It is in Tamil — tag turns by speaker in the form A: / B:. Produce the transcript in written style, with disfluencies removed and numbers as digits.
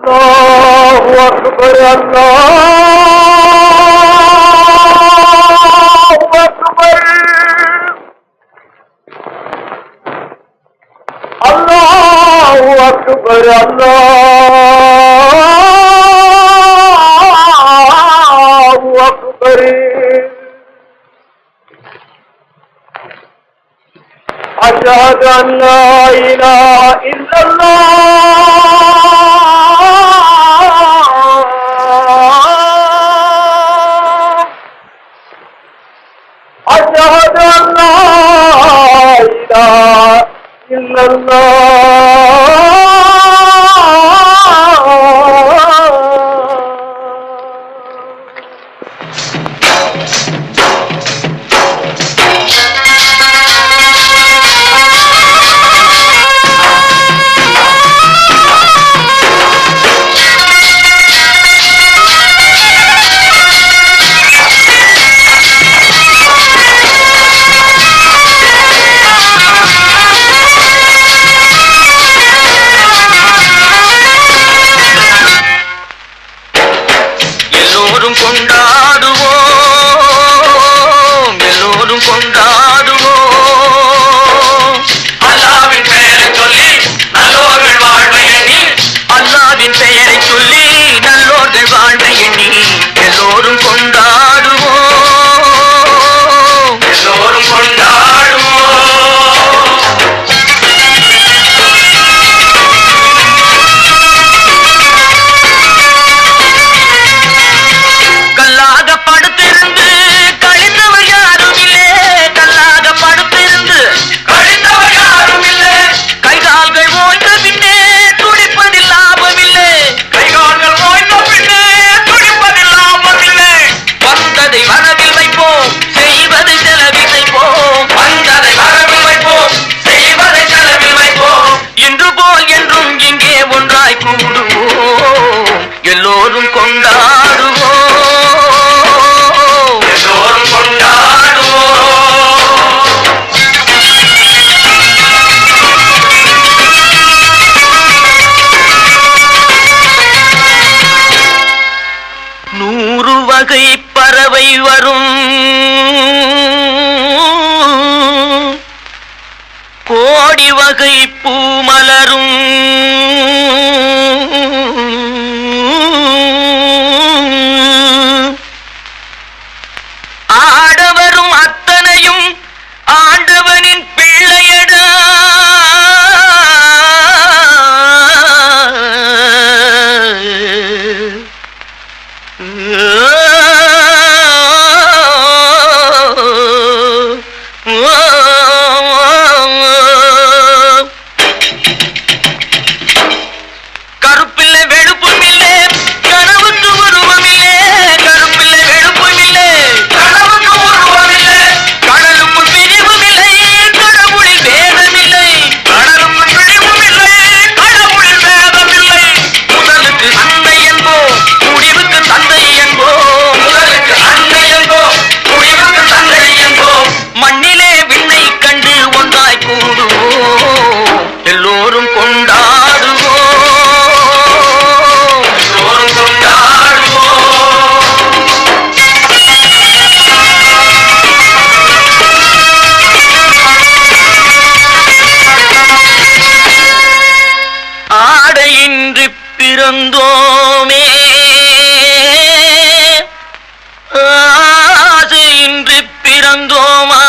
A: الله أكبر الله أكبر الله أكبر الله أكبر أشهد أن لا إله إلا الله أشهد أن لا إله إلا الله எல்லோரும் கொண்டாடுவோம் எல்லோரும் கொண்டாடுவோம். நூறு வகை பறவை வரும் கோடி வகை பூமலரும் ஆடவரும் அத்தனையும் ஆண்டவனின் பிள்ளையடா. கருப்பில்லை வெளுப்பும் இல்லை கனவுக்கு உருவமில்லை கருப்பில்லை வெளுப்பும் இல்லை கனவுக்கு உருவமில்லை கடலுக்கு பிரிவும் இல்லை கடவுளில் வேதமில்லை கடலுக்கு பிரிவும் இல்லை கடவுளில் வேதமில்லை. முதலுக்கு அன்னை என்போம் முடிவுக்கு தந்தை என்போம் முதலுக்கு அன்னை என்போம் முடிவுக்கு தந்தை என்போம். மண்ணிலே விண்ணை கண்டு ஒன்றாய் கூடுவோம் எல்லோரும் கொண்டாடுவோம் எல்லோரும் கொண்டாடுவோம். ஆடையின்றி பிறந்தோமே ஆசையின்றி பிறந்தோமா